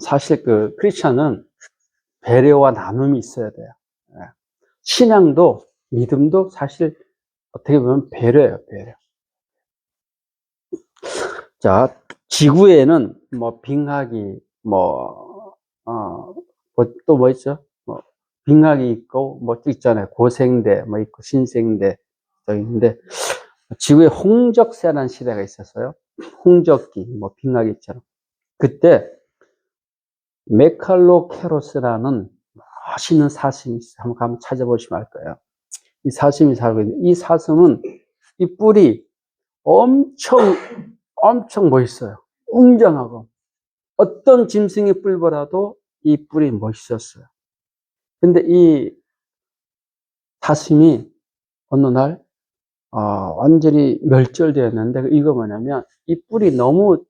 사실 그 크리스천은 배려와 나눔이 있어야 돼요. 신앙도 믿음도 사실 어떻게 보면 배려예요, 배려. 자, 지구에는 뭐 빙하기, 또 뭐 있죠? 뭐 빙하기 있고 뭐 또 있잖아요. 고생대 뭐 있고 신생대 또 있는데 지구에 홍적세라는 시대가 있었어요. 홍적기, 뭐 빙하기처럼. 그때 메칼로케로스라는 멋있는 사슴이 있어요. 한번 찾아보시면 알 거예요. 이 사슴이 살고 있는데 이 사슴은 이 뿔이 엄청 멋있어요. 웅장하고 어떤 짐승의 뿔보다도 이 뿔이 멋있었어요. 근데 이 사슴이 어느 날 완전히 멸절되었는데 이거 뭐냐면 이 뿔이 너무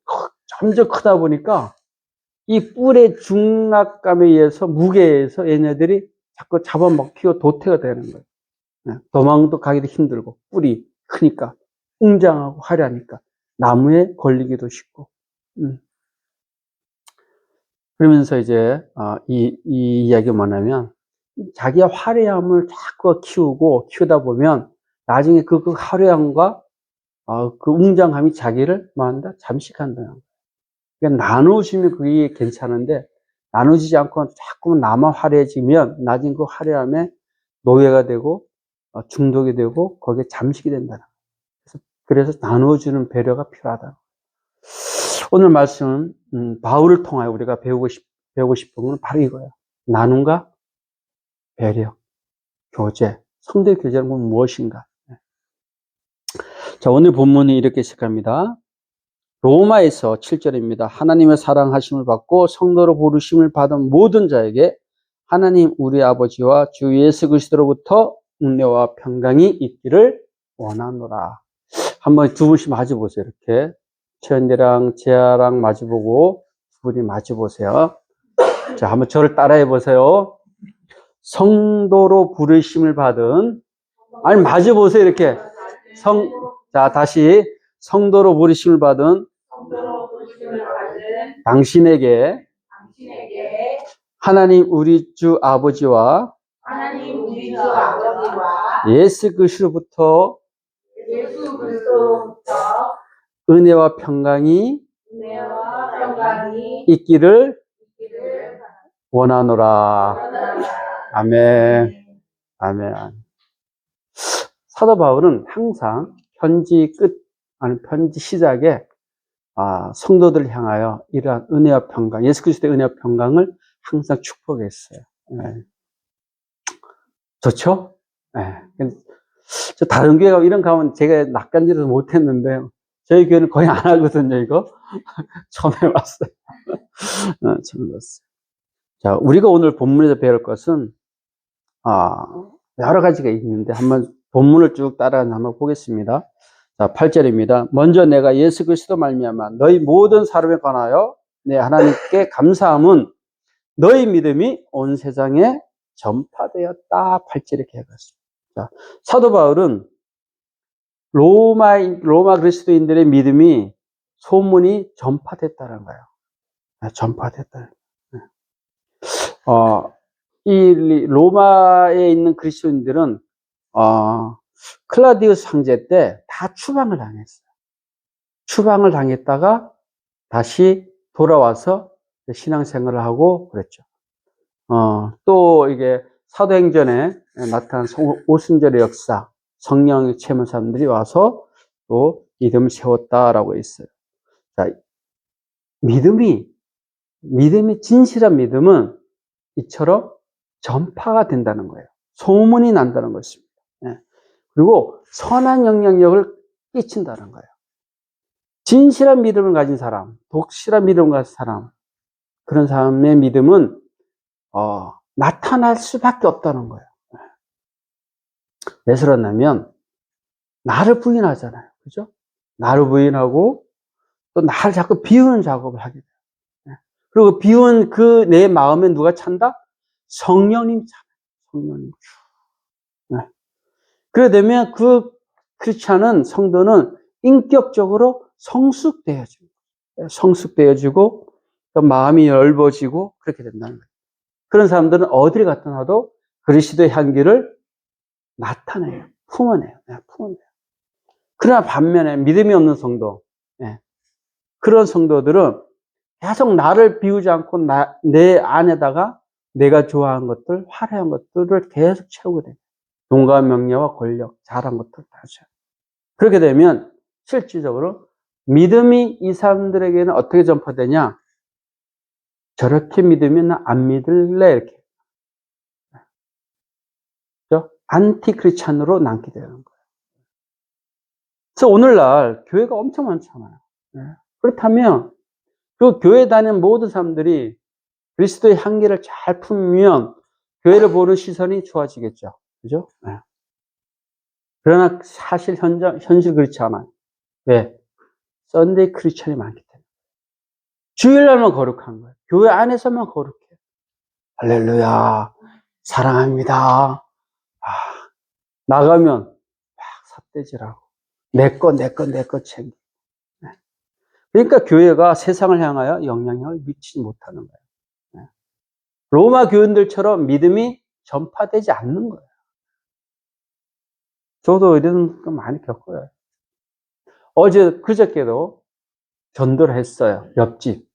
점점 크다 보니까 이 뿔의 중압감에 의해서 무게에 의해서 얘네들이 자꾸 잡아먹히고 도태가 되는 거예요. 도망도 가기도 힘들고 뿔이 크니까 웅장하고 화려하니까 나무에 걸리기도 쉽고 그러면서 이제 이 이야기가 뭐냐면 자기가 화려함을 자꾸 키우다 보면 나중에 그 화려함과 그 웅장함이 자기를 뭐한다? 잠식한다는 거예요. 그러니까 나누어지면 그게 괜찮은데 나누어지지 않고 자꾸 나만 화려해지면 나중에 그 화려함에 노예가 되고 중독이 되고 거기에 잠식이 된다는 거예요. 그래서 나누어주는 배려가 필요하다. 오늘 말씀은 바울을 통하여 우리가 배우고 싶은 건 바로 이거예요. 나눔과 배려, 교제. 성도 교제는 무엇인가? 자, 오늘 본문이 이렇게 시작합니다. 로마에서 7절입니다. 하나님의 사랑하심을 받고 성도로 부르심을 받은 모든 자에게 하나님 우리 아버지와 주 예수 그리스도로부터 은혜와 평강이 있기를 원하노라. 한번 두 분씩 마주보세요. 이렇게 최현대랑 재하랑 마주보고 두 분이 마주보세요. 자, 한번 저를 따라해 보세요. 성도로 부르심을 받은, 아니 마주보세요. 이렇게 자, 다시 성도로 부르심을 받은 당신에게 하나님 우리 주 아버지와 예수 그리스도로부터 은혜와 평강이 있기를 원하노라. 아멘. 아멘. 사도 바울은 항상 편지 시작에 성도들을 향하여 이러한 은혜와 평강, 예수 그리스도의 은혜와 평강을 항상 축복했어요. 네. 좋죠? 네. 저 다른 교회가 이런 거 하면 제가 낯간지러서 못했는데 저희 교회는 거의 안 하거든요, 이거. 처음 해봤어요. 처음 해봤어요. 자, 우리가 오늘 본문에서 배울 것은, 여러 가지가 있는데, 한번 본문을 쭉 따라가서 한번 보겠습니다. 자, 8절입니다. 먼저 내가 예수 그리스도 말미암아 너희 모든 사람에 관하여 내 하나님께 감사함은 너희 믿음이 온 세상에 전파되었다. 8절 이렇게 해봤습니다. 자, 사도 바울은 로마 그리스도인들의 믿음이 소문이 전파됐다는 거예요. 전파됐다. 이 로마에 있는 그리스도인들은 클라우디우스 황제 때 다 추방을 당했어요. 추방을 당했다가 다시 돌아와서 신앙생활을 하고 그랬죠. 또 이게 사도행전에 나타난 오순절의 역사, 성령의 체험한 사람들이 와서 또 믿음을 세웠다라고 있어요. 자, 믿음이 진실한 믿음은 이처럼 전파가 된다는 거예요. 소문이 난다는 것입니다. 그리고 선한 영향력을 끼친다는 거예요. 진실한 믿음을 가진 사람, 독실한 믿음을 가진 사람, 그런 사람의 믿음은 나타날 수밖에 없다는 거예요. 왜 그러냐면 나를 부인하잖아요. 그죠? 나를 부인하고 또 나를 자꾸 비우는 작업을 하게 돼요. 그리고 비운 내 마음에 누가 찬다? 성령님 찬다. 성령님. 그래 되면 그 크리스찬은, 성도는 인격적으로 성숙되어지고 또 마음이 넓어지고 그렇게 된다는 거예요. 그런 사람들은 어디를 갖다 놔도 그리스도의 향기를 나타내요. 품어내요. 품어내요. 그러나 반면에 믿음이 없는 성도, 그런 성도들은 계속 나를 비우지 않고 내 안에다가 내가 좋아하는 것들, 화려한 것들을 계속 채우게 돼요. 돈과 명예와 권력, 잘한 것들 다 채워요. 그렇게 되면 실질적으로 믿음이 이 사람들에게는 어떻게 전파되냐? 저렇게 믿으면 안 믿을래 이렇게. 안티 크리스찬으로 남게 되는 거예요. 그래서 오늘날 교회가 엄청 많잖아요. 그렇다면 그 교회 다니는 모든 사람들이 그리스도의 향기를 잘 품으면 교회를 보는 시선이 좋아지겠죠. 그죠? 그러나 사실 현실 그렇지 않아요. 왜? 썬데이 크리스찬이 많기 때문에. 주일날만 거룩한 거예요. 교회 안에서만 거룩해요. 할렐루야. 사랑합니다. 나가면 막 삿대질하고 내 거 챙겨. 그러니까 교회가 세상을 향하여 영향력을 미치지 못하는 거예요. 로마 교인들처럼 믿음이 전파되지 않는 거예요. 저도 이런 거 많이 겪어요. 그저께도 전도를 했어요. 옆집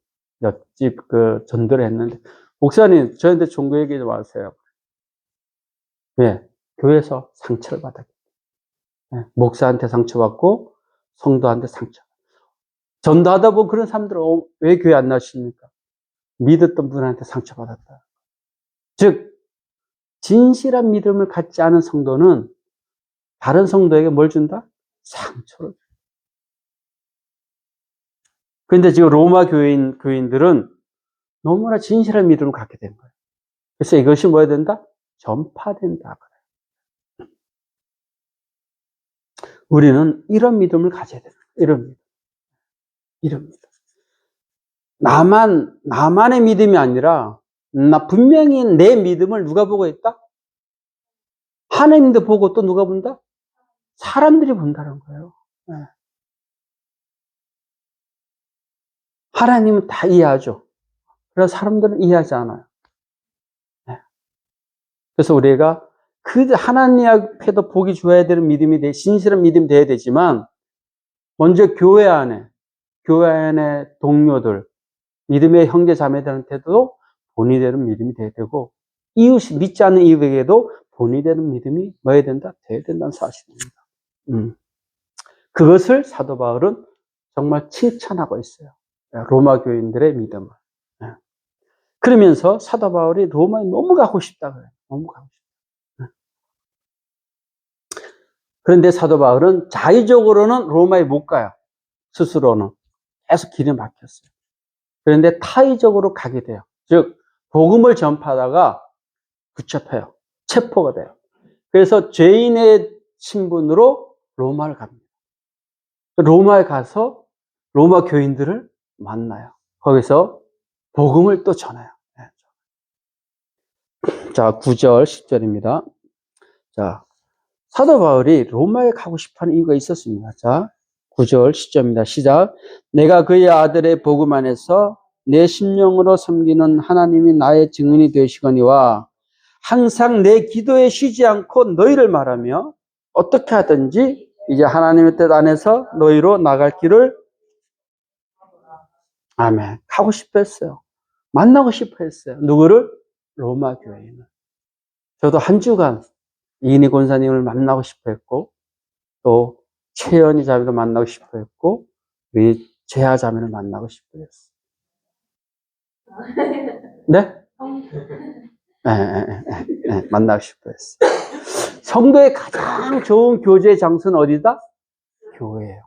그 전도를 했는데, 목사님, 저한테 종교 얘기 좀 하세요. 왜? 교회에서 상처를 받았기 때문에. 목사한테 상처받고, 성도한테 상처. 전도하다 보면 그런 사람들은 왜 교회 안 나오십니까? 믿었던 분한테 상처받았다. 즉, 진실한 믿음을 갖지 않은 성도는 다른 성도에게 뭘 준다? 상처를. 그런데 지금 로마 교인들은 너무나 진실한 믿음을 갖게 된 거예요. 그래서 이것이 뭐야 된다? 전파된다. 우리는 이런 믿음을 가져야 됩니다. 이런 믿음. 나만의 믿음이 아니라, 분명히 내 믿음을 누가 보고 있다? 하나님도 보고 또 누가 본다? 사람들이 본다는 거예요. 하나님은 다 이해하죠. 그래서 사람들은 이해하지 않아요. 그래서 우리가 하나님 앞에도 복이 줘야 되는 믿음이 진실한 믿음이 돼야 되지만, 먼저 교회 안에 동료들, 믿음의 형제 자매들한테도 본이 되는 믿음이 돼야 되고, 믿지 않는 이웃에게도 본이 되는 믿음이 뭐야 된다? 돼야 된다는 사실입니다. 그것을 사도 바울은 정말 칭찬하고 있어요. 로마 교인들의 믿음을. 그러면서 사도 바울이 로마에 너무 가고 싶다 그래요. 너무 가고 싶다. 그런데 사도 바울은 자의적으로는 로마에 못 가요. 스스로는. 계속 길이 막혔어요. 그런데 타의적으로 가게 돼요. 즉, 복음을 전파하다가 붙잡혀요. 체포가 돼요. 그래서 죄인의 신분으로 로마를 갑니다. 로마에 가서 로마 교인들을 만나요. 거기서 복음을 또 전해요. 자, 9절, 10절입니다. 자, 사도 바울이 로마에 가고 싶어하는 이유가 있었습니다. 자, 9절, 10절입니다. 시작. 내가 그의 아들의 복음 안에서 내 심령으로 섬기는 하나님이 나의 증인이 되시거니와 항상 내 기도에 쉬지 않고 너희를 말하며 어떻게 하든지 이제 하나님의 뜻 안에서 너희로 나갈 길을 아멘. 가고 싶어 했어요. 만나고 싶어 했어요. 누구를? 로마 교인을. 저도 한 주간 이인희 권사님을 만나고 싶어 했고, 또 최연희 자매를 만나고 싶어 했고, 우리 재하 자매를 만나고 싶어 했어요. 네? 네, 만나고 싶어 했어요. 성도의 가장 좋은 교제 장소는 어디다? 교회예요.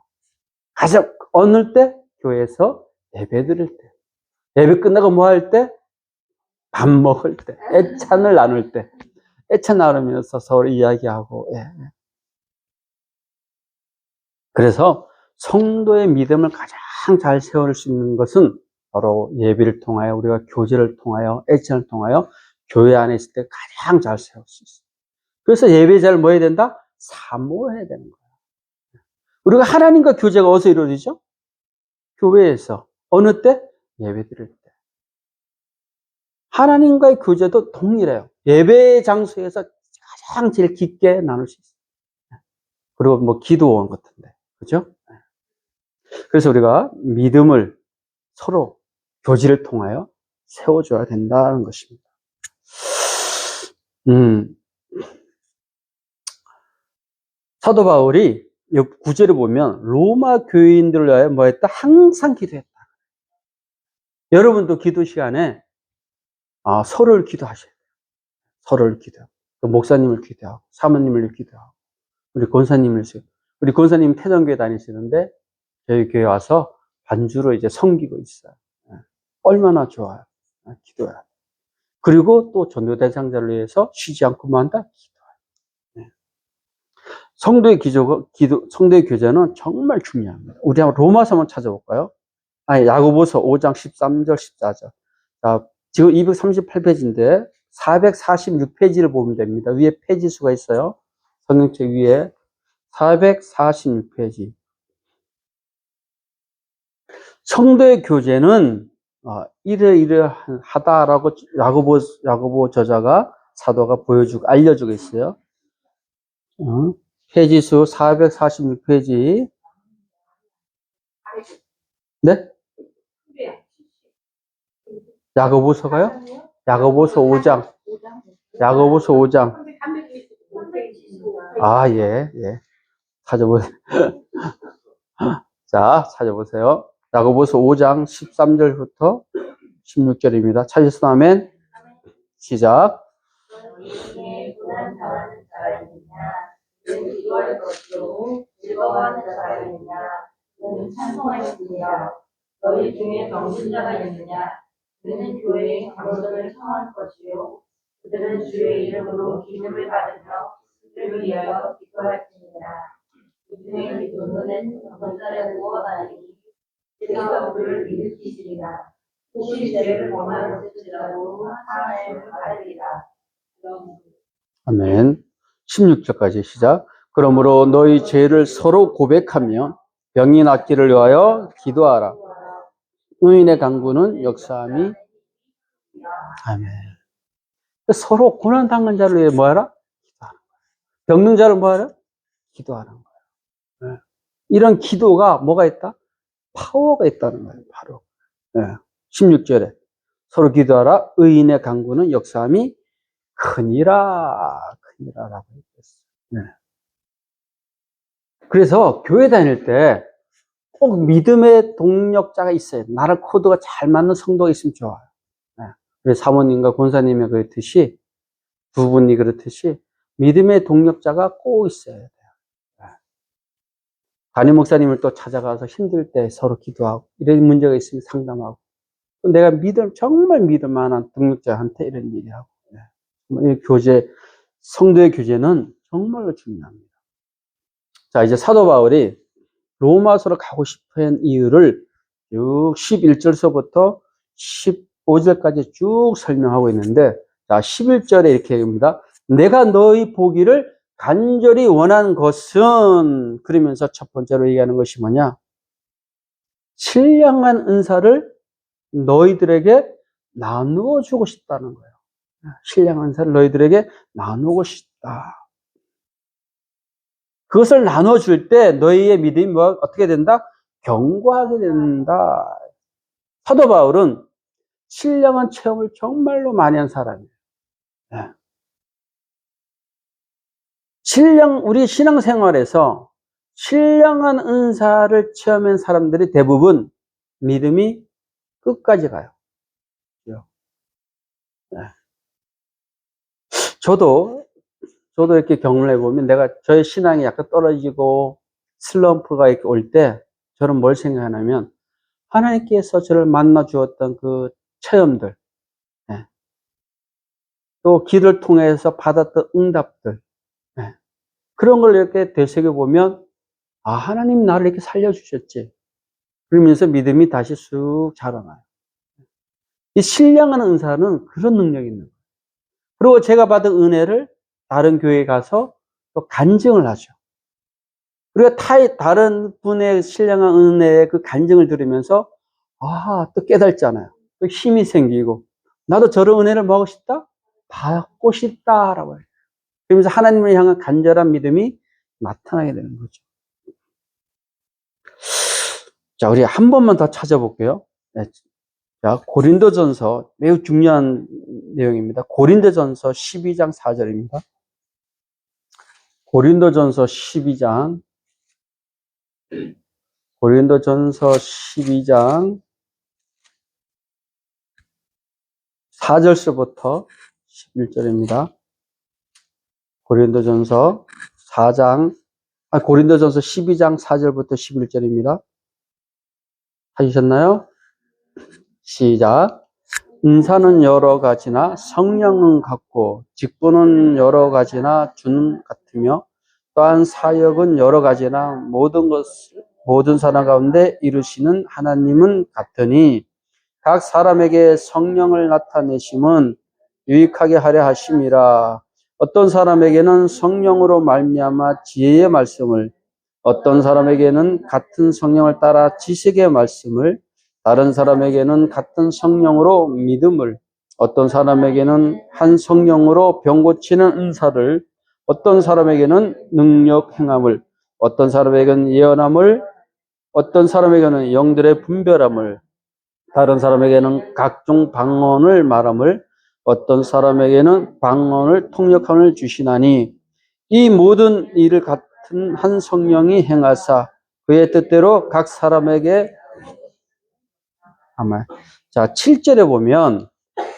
가장 어느 때? 교회에서 예배 드릴 때. 예배 끝나고 뭐 할 때? 밥 먹을 때. 애찬을 나눌 때. 애찬 나누면서 서로 이야기하고. 그래서 성도의 믿음을 가장 잘 세울 수 있는 것은 바로 예배를 통하여, 우리가 교제를 통하여, 애찬을 통하여 교회 안에 있을 때 가장 잘 세울 수 있어요. 그래서 예배자를 뭐 해야 된다? 사모해야 되는 거예요. 우리가 하나님과 교제가 어디서 이루어지죠? 교회에서. 어느 때? 예배 드릴 때. 하나님과의 교제도 동일해요. 예배 장소에서 가장 제일 깊게 나눌 수 있어요. 그리고 뭐 기도원 같은데. 그죠? 그래서 우리가 믿음을 서로 교제를 통하여 세워줘야 된다는 것입니다. 사도 바울이 이 구절을 보면 로마 교인들을 위하여 뭐 했다? 항상 기도했다. 여러분도 기도 시간에 서로를 기도하셔야 돼요. 서로를 기도하고, 또 목사님을 기도하고, 사모님을 기도하고, 우리 권사님을 우리 권사님 태정교회 다니시는데 저희 교회 와서 반주로 이제 섬기고 있어요. 얼마나 좋아요. 기도해야 돼. 그리고 또 전도 대상자를 위해서 쉬지 않고 뭐 한다? 기도해요. 성도의 성도의 교제는 정말 중요합니다. 우리 한번 로마서 한번 찾아볼까요? 야고보서 5장 13절, 14절. 자, 지금 238페이지인데 446페이지를 보면 됩니다. 위에 페이지 수가 있어요. 성경책 위에 446페이지. 성도의 교제는 이러이러하다라고 야고보 저자가 사도가 보여주고 알려주고 있어요. 페이지 수 446페이지. 네? 야고보서가요? 야고보서 5장. 야고보서 5장. 예. 찾아보세요. 자, 찾아보세요. 야고보서 5장 13절부터 16절입니다. 찾으셨으면 아멘. 시작. 너희 중에 병든 자가 있느냐? 그는 교회의 장로들을 청할 것이요 그들은 주의 이름으로 기름을 받으며 그를 위하여 기도할지니라. 이 중에 기도는 병자를 구원하리니 그리스도 그를 일으키시리라. 혹시 죄를 범하였을지라도 하나님을 받으리라. 아멘. 16절까지 시작. 그러므로 너희 죄를 서로 고백하며 병이 낫기를 위하여 기도하라. 의인의 강구는 역사함이. 아멘. 서로 고난당한 자를 위해 뭐하라? 기도하라. 병든 자를 뭐하라? 기도하는 거예요. 이런 기도가 뭐가 있다? 파워가 있다는 거예요. 바로 16절에 서로 기도하라. 의인의 강구는 역사함이 크니라라고 했어요. 그래서 교회 다닐 때 꼭 믿음의 동력자가 있어요. 나를 코드가 잘 맞는 성도가 있으면 좋아요. 우리 사모님과 권사님이 그렇듯이, 두 분이 그렇듯이 믿음의 동력자가 꼭 있어야 돼요. 담임 목사님을 또 찾아가서 힘들 때 서로 기도하고, 이런 문제가 있으면 상담하고, 또 내가 정말 믿을 만한 동력자한테 이런 얘기하고, 이 교제, 성도의 교제는 정말로 중요합니다. 자, 이제 사도 바울이 로마서로 가고 싶은 이유를 쭉 11절서부터 15절까지 쭉 설명하고 있는데, 자, 11절에 이렇게 얘기합니다. 내가 너희 보기를 간절히 원하는 것은, 그러면서 첫 번째로 얘기하는 것이 뭐냐? 신령한 은사를 너희들에게 나누어 주고 싶다는 거예요. 신령한 은사를 너희들에게 나누고 싶다. 그것을 나눠줄 때 너희의 믿음이 어떻게 된다? 견고하게 된다. 사도 바울은 신령한 체험을 정말로 많이 한 사람이에요. 우리 신앙생활에서 신령한 은사를 체험한 사람들이 대부분 믿음이 끝까지 가요. 저도 이렇게 경험을 해보면 저의 신앙이 약간 떨어지고 슬럼프가 이렇게 올 때 저는 뭘 생각하냐면 하나님께서 저를 만나 주었던 그 체험들, 또 기도를 통해서 받았던 응답들, 그런 걸 이렇게 되새겨보면 하나님 나를 이렇게 살려주셨지. 그러면서 믿음이 다시 쑥 자라나요. 이 신령한 은사는 그런 능력이 있는 거예요. 그리고 제가 받은 은혜를 다른 교회에 가서 또 간증을 하죠. 우리가 다른 분의 신령한 은혜의 그 간증을 들으면서 또 깨닫잖아요. 또 힘이 생기고 나도 저런 은혜를 먹고 싶다? 받고 싶다라고 해요. 그러면서 하나님을 향한 간절한 믿음이 나타나게 되는 거죠. 자, 우리 한 번만 더 찾아볼게요. 네. 자, 고린도전서 매우 중요한 내용입니다. 고린도전서 12장 4절입니다. 고린도전서 12장 4절서부터 11절입니다. 고린도전서 12장 4절부터 11절입니다. 하셨나요? 시작. 은사는 여러 가지나 성령은 같고 직분은 여러 가지나 주는 같으며 또한 사역은 여러 가지나 모든 사람 가운데 이루시는 하나님은 같으니 각 사람에게 성령을 나타내심은 유익하게 하려 하심이라. 어떤 사람에게는 성령으로 말미암아 지혜의 말씀을, 어떤 사람에게는 같은 성령을 따라 지식의 말씀을, 다른 사람에게는 같은 성령으로 믿음을, 어떤 사람에게는 한 성령으로 병 고치는 은사를, 어떤 사람에게는 능력 행함을, 어떤 사람에게는 예언함을, 어떤 사람에게는 영들의 분별함을, 다른 사람에게는 각종 방언을 말함을, 어떤 사람에게는 방언을 통역함을 주시나니 이 모든 일을 같은 한 성령이 행하사 그의 뜻대로 각 사람에게 아마 자 7절에 보면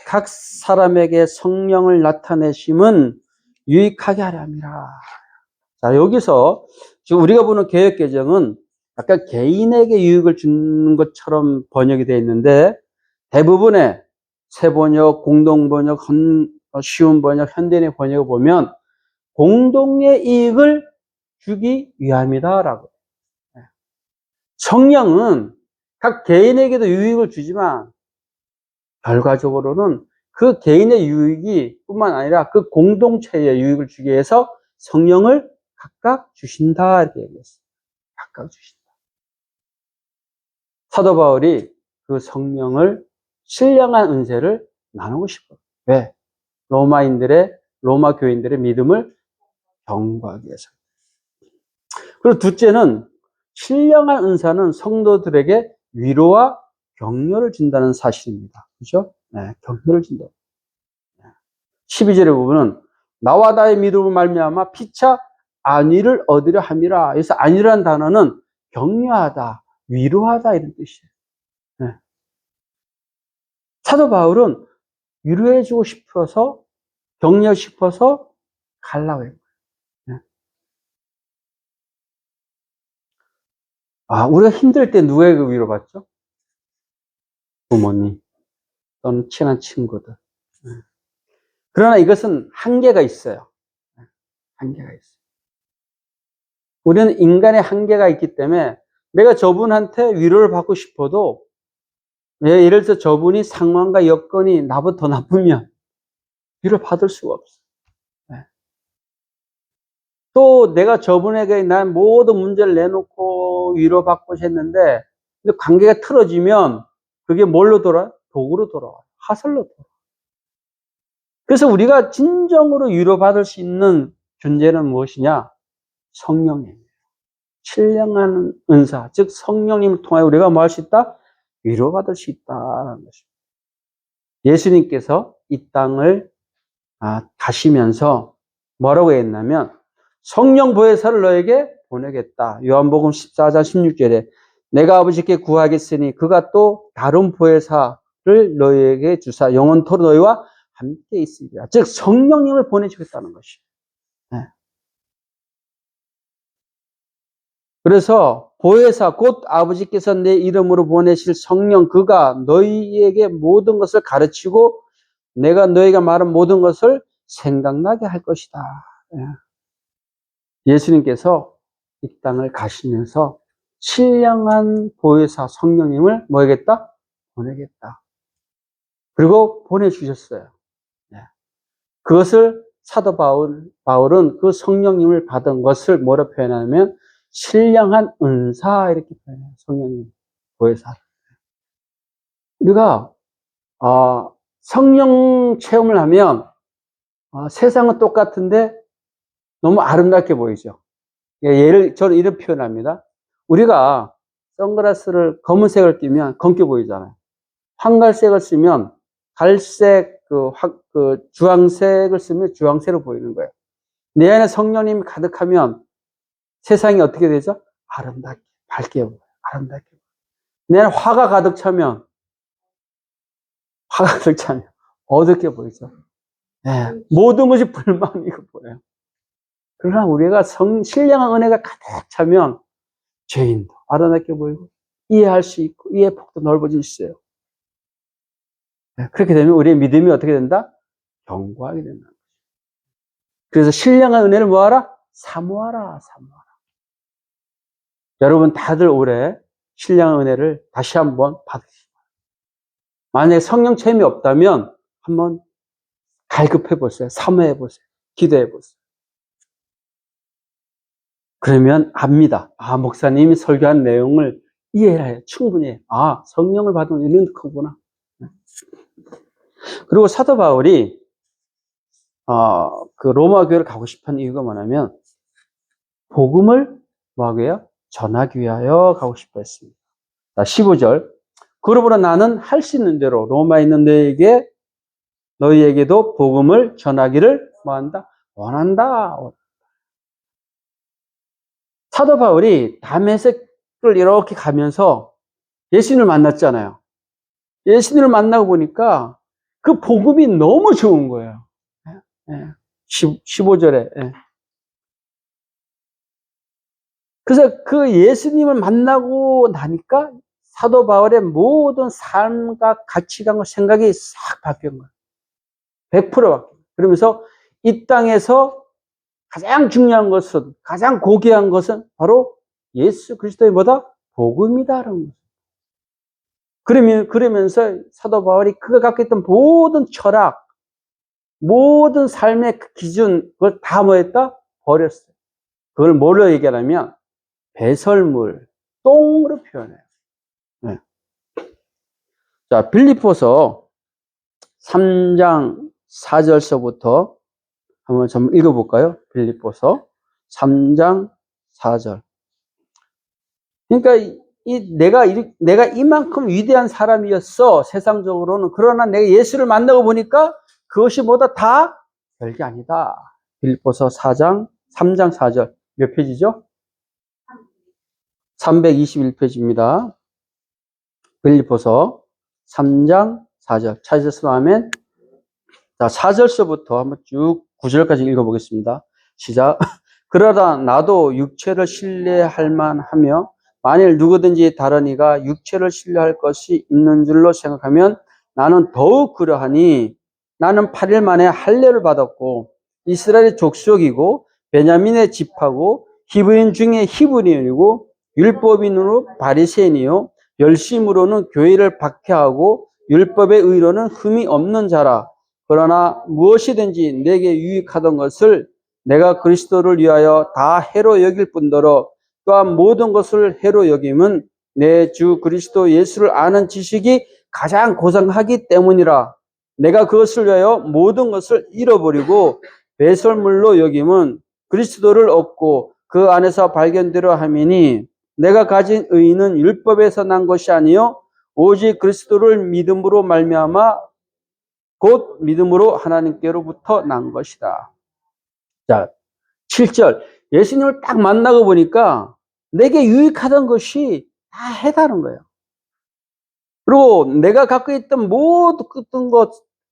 각 사람에게 성령을 나타내심은 유익하게 하려 함이라. 자, 여기서 지금 우리가 보는 개역개정은 약간 개인에게 유익을 주는 것처럼 번역이 되어 있는데 대부분의 새번역, 공동번역, 쉬운 번역, 현대인의 번역을 보면 공동의 이익을 주기 위함이다라고. 성령은 각 개인에게도 유익을 주지만 결과적으로는 그 개인의 유익이 뿐만 아니라 그 공동체의 유익을 주기 위해서 성령을 각각 주신다 이렇게 얘기했어요. 각각 주신다. 사도 바울이 그 성령을 신령한 은혜를 나누고 싶어요. 왜? 로마 교인들의 믿음을 경고하기 위해서. 그리고 둘째는 신령한 은사는 성도들에게 위로와 격려를 준다는 사실입니다. 그죠? 네, 격려를 준다. 12절에 보면은 나와 나의 믿음을 말미암아 피차 안위를 얻으려 함이라. 그래서 안위라는 단어는 격려하다, 위로하다 이런 뜻이에요. 네. 사도 바울은 위로해주고 싶어서 격려 싶어서 가려고 해요. 네. 우리가 힘들 때 누구에게 위로받죠? 부모님 또는 친한 친구들. 네. 그러나 이것은 한계가 있어요. 한계가 있어요. 우리는 인간의 한계가 있기 때문에 내가 저분한테 위로를 받고 싶어도 예를 들어서 저분이 상황과 여건이 나보다 더 나쁘면 위로를 받을 수가 없어요. 네. 또 내가 저분에게 난 모든 문제를 내놓고 위로받고 했는데 근데 관계가 틀어지면 그게 뭘로 돌아요? 독으로 돌아와요. 화살로 돌아와요. 그래서 우리가 진정으로 위로받을 수 있는 존재는 무엇이냐? 성령입니다. 신령한 은사, 즉 성령님을 통하여 우리가 뭐 할 수 있다? 위로받을 수 있다는 것입니다. 예수님께서 이 땅을 가시면서 뭐라고 했냐면 성령 보혜사를 너에게 보내겠다. 요한복음 14장 16절에 내가 아버지께 구하겠으니 그가 또 다른 보혜사를 너에게 주사 영원토록 너희와 함께 있으리라. 즉 성령님을 보내주겠다는 것이에요. 네. 그래서 보혜사 곧 아버지께서 내 이름으로 보내실 성령 그가 너희에게 모든 것을 가르치고 내가 너희가 말한 모든 것을 생각나게 할 것이다. 예수님께서 이 땅을 가시면서 신령한 보혜사 성령님을 뭐 하겠다? 보내겠다. 그리고 보내주셨어요. 그것을 사도 바울은 그 성령님을 받은 것을 뭐로 표현하냐면 신령한 은사 이렇게 표현해요. 성령님 보혜사. 우리가 성령 체험을 하면 세상은 똑같은데 너무 아름답게 보이죠. 저는 이런 표현합니다. 우리가 선글라스를 검은색을 끼면 검게 보이잖아요. 황갈색을 쓰면 갈색, 주황색을 쓰면 주황색으로 보이는 거예요. 내 안에 성령님이 가득하면 세상이 어떻게 되죠? 아름답게, 밝게 보여요. 아름답게. 내 안에 화가 가득 차면 어둡게 보이죠. 네, 모든 것이 불만이고 보여요. 그러나 우리가 신령한 은혜가 가득 차면 죄인도 아름답게 보이고 이해할 수 있고 이해 폭도 넓어질 수 있어요. 네, 그렇게 되면 우리의 믿음이 어떻게 된다? 견고하게 된다. 그래서 신령한 은혜를 뭐하라? 사모하라. 여러분 다들 올해 신령한 은혜를 다시 한번 받으시기 바랍니다. 만약에 성령 체험이 없다면 한번 갈급해 보세요. 사모해 보세요. 기도해 보세요. 그러면 압니다. 목사님이 설교한 내용을 이해해요. 충분히 해요. 성령을 받은 이런 거구나. 그리고 사도 바울이 그 로마 교회를 가고 싶은 이유가 뭐냐면 복음을 뭐하고 해요? 전하기 위하여 가고 싶어 했습니다. 15절. 그러므로 나는 할 수 있는 대로 로마에 있는 너희에게도 복음을 전하기를 뭐한다? 원한다. 사도 바울이 다메섹을 이렇게 가면서 예수님을 만났잖아요. 예수님을 만나고 보니까 그 복음이 너무 좋은 거예요. 15절에. 그래서 그 예수님을 만나고 나니까 사도 바울의 모든 삶과 가치관과 생각이 싹 바뀐 거예요. 100% 바뀐 거예요. 그러면서 이 땅에서 가장 중요한 것은, 가장 고귀한 것은 바로 예수 그리스도의 뭐다? 복음이다라는 거예요. 그러면서 사도 바울이 그가 갖고 있던 모든 철학, 모든 삶의 기준, 그걸 다 뭐했다? 버렸어요. 그걸 뭘로 얘기하냐면, 배설물, 똥으로 표현해요. 네. 자, 빌립보서 3장 4절서부터 한번 좀 읽어볼까요? 빌립보서 3장 4절. 그러니까 내가 이만큼 위대한 사람이었어, 세상적으로는. 그러나 내가 예수를 만나고 보니까 그것이 뭐다? 다 별게 아니다. 빌립보서 3장 4절. 몇 페이지죠? 321페이지입니다. 빌립보서 3장 4절. 찾으셨으면 하면, 자, 4절서부터 한번 쭉 9절까지 읽어보겠습니다. 시작. 그러다 나도 육체를 신뢰할 만하며 만일 누구든지 다른 이가 육체를 신뢰할 것이 있는 줄로 생각하면 나는 더욱 그러하니 나는 8일 만에 할례를 받았고 이스라엘의 족속이고 베냐민의 집하고 히브리인 중에 히브리인이고 율법인으로 바리새인이요 열심으로는 교회를 박해하고 율법의 의로는 흠이 없는 자라. 그러나 무엇이든지 내게 유익하던 것을 내가 그리스도를 위하여 다 해로 여길 뿐더러 또한 모든 것을 해로 여김은 내 주 그리스도 예수를 아는 지식이 가장 고상하기 때문이라. 내가 그것을 위하여 모든 것을 잃어버리고 배설물로 여김은 그리스도를 얻고 그 안에서 발견되려 함이니 내가 가진 의는 율법에서 난 것이 아니요 오직 그리스도를 믿음으로 말미암아 곧 믿음으로 하나님께로부터 난 것이다. 자, 7절. 예수님을 딱 만나고 보니까 내게 유익하던 것이 다 해다는 거예요. 그리고 내가 갖고 있던 모든 것,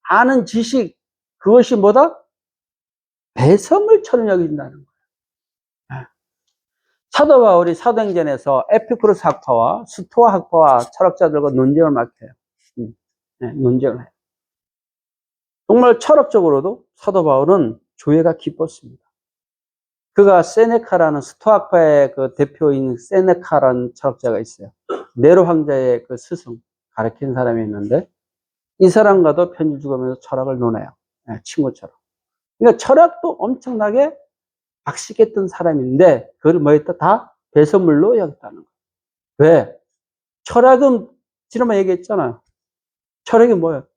아는 지식, 그것이 뭐다? 배설물처럼 여긴다는 거예요. 사도 바울이 사도행전에서 에피쿠로스 학파와 스토아 학파와 철학자들과 논쟁을 막 해요. 논쟁을 해요. 정말 철학적으로도 사도 바울은 조예가 깊었습니다. 그가 세네카라는 스토아파의 그 대표인 세네카라는 철학자가 있어요. 네로 황제의 그 스승 가르친 사람이 있는데 이 사람과도 편지 주고면서 철학을 논해요. 친구처럼. 그러니까 철학도 엄청나게 박식했던 사람인데 그걸 뭐 했다? 다 배설물로 여겼다는 거예요. 왜? 철학은 지난번에 얘기했잖아요. 철학이 뭐예요?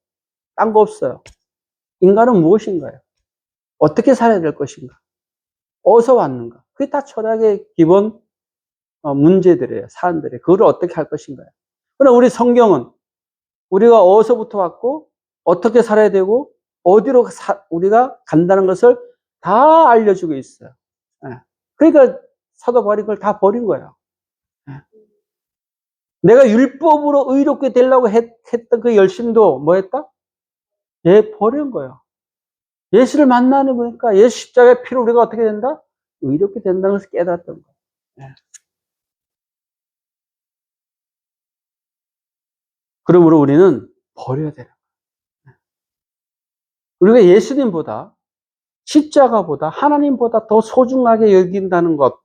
딴 거 없어요. 인간은 무엇인가요? 어떻게 살아야 될 것인가? 어디서 왔는가? 그게 다 철학의 기본 문제들이에요. 사람들이. 그걸 어떻게 할 것인가요? 그러나 우리 성경은 우리가 어디서부터 왔고 어떻게 살아야 되고 어디로 우리가 간다는 것을 다 알려주고 있어요. 예. 그러니까 사도 바울이 그걸 다 버린 거예요. 예. 내가 율법으로 의롭게 되려고 했던 그 열심도 뭐 했다? 예, 버린 거예요. 예수를 만나는 거니까 예수 십자가의 피로 우리가 어떻게 된다? 의롭게 된다는 것을 깨달았던 거예요. 예. 그러므로 우리는 버려야 돼요. 우리가 예수님보다 십자가보다 하나님보다 더 소중하게 여긴다는 것.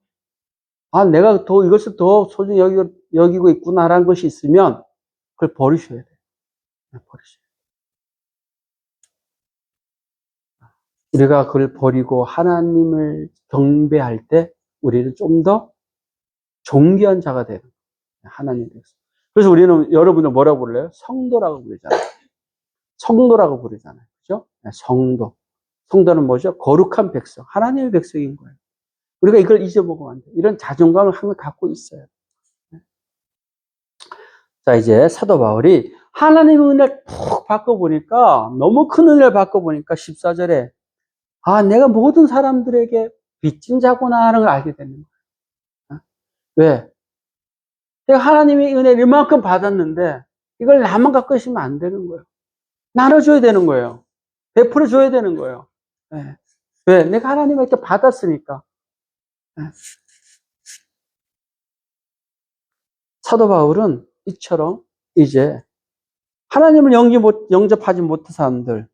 아, 내가 더 이것을 더 소중히 여기고 있구나라는 것이 있으면 그걸 버리셔야 돼요. 버리셔야 돼요. 우리가 그걸 버리고 하나님을 경배할 때 우리는 좀 더 존귀한 자가 되는 거예요. 하나님에 대해서. 그래서 우리는 여러분들 뭐라고 불러요? 성도라고 부르잖아요. 성도라고 부르잖아요. 그죠? 성도. 성도는 뭐죠? 거룩한 백성. 하나님의 백성인 거예요. 우리가 이걸 잊어먹으면 안 돼요. 이런 자존감을 항상 갖고 있어요. 자, 이제 사도 바울이 하나님의 은혜를 푹 바꿔보니까, 너무 큰 은혜를 바꿔보니까 14절에, 아, 내가 모든 사람들에게 빚진 자구나 하는 걸 알게 되는 거예요. 왜? 내가 하나님의 은혜를 이만큼 받았는데, 이걸 나만 갖고 있으면 안 되는 거예요. 나눠줘야 되는 거예요. 베풀어줘야 되는 거예요. 네. 왜? 내가 하나님에게 받았으니까. 네. 사도 바울은 이처럼 이제 하나님을 영접하지 못한 사람들,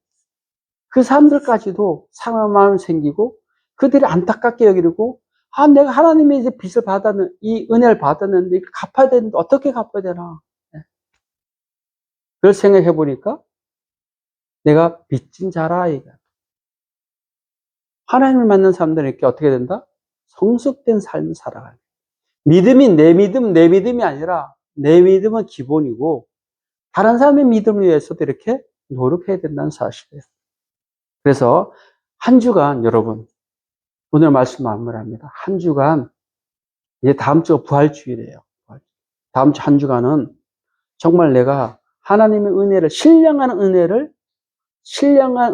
그 사람들까지도 상한 마음이 생기고 그들이 안타깝게 여기고, 아, 내가 하나님의 이제 빚을 이 은혜를 받았는데 이걸 갚아야 되는데 어떻게 갚아야 되나. 네. 그걸 생각해 보니까 내가 빚진 자라 이거. 하나님을 만난 사람들은 이렇게 어떻게 된다? 성숙된 삶을 살아가요. 믿음이 내 믿음이 아니라 내 믿음은 기본이고 다른 사람의 믿음을 위해서도 이렇게 노력해야 된다는 사실이에요. 그래서 한 주간 여러분, 오늘 말씀 마무리합니다. 한 주간, 이제 다음 주가 부활주일이에요. 다음 주 한 주간은 정말 내가 하나님의 은혜를, 신령한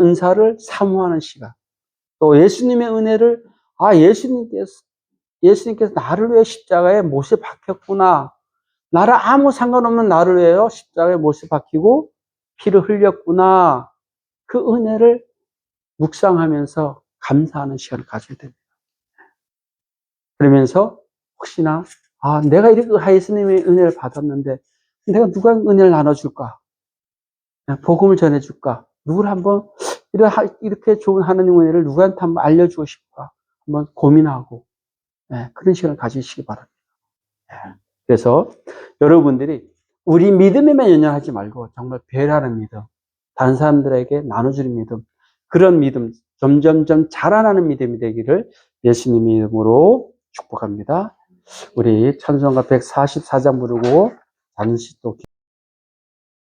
은사를 사모하는 시간. 또 예수님의 은혜를, 아, 예수님께서 나를 위해 십자가에 못에 박혔구나. 나를 아무 상관없는 나를 위해 십자가에 못에 박히고 피를 흘렸구나. 그 은혜를 묵상하면서 감사하는 시간을 가져야 됩니다. 그러면서 혹시나 아, 내가 이렇게 예수님의 은혜를 받았는데 내가 누가 은혜를 나눠줄까? 복음을 전해줄까? 누구를 한번 이렇게 좋은 하나님 은혜를 누구한테 한번 알려주고 싶을까? 한번 고민하고 그런 시간을 가지시기 바랍니다. 그래서 여러분들이 우리 믿음에만 연연하지 말고 정말 배려하는 믿음, 다른 사람들에게 나눠주는 믿음, 그런 믿음, 점점점 자라나는 믿음이 되기를 예수님의 이름으로 축복합니다. 우리 찬송가 144장 부르고 잠시 또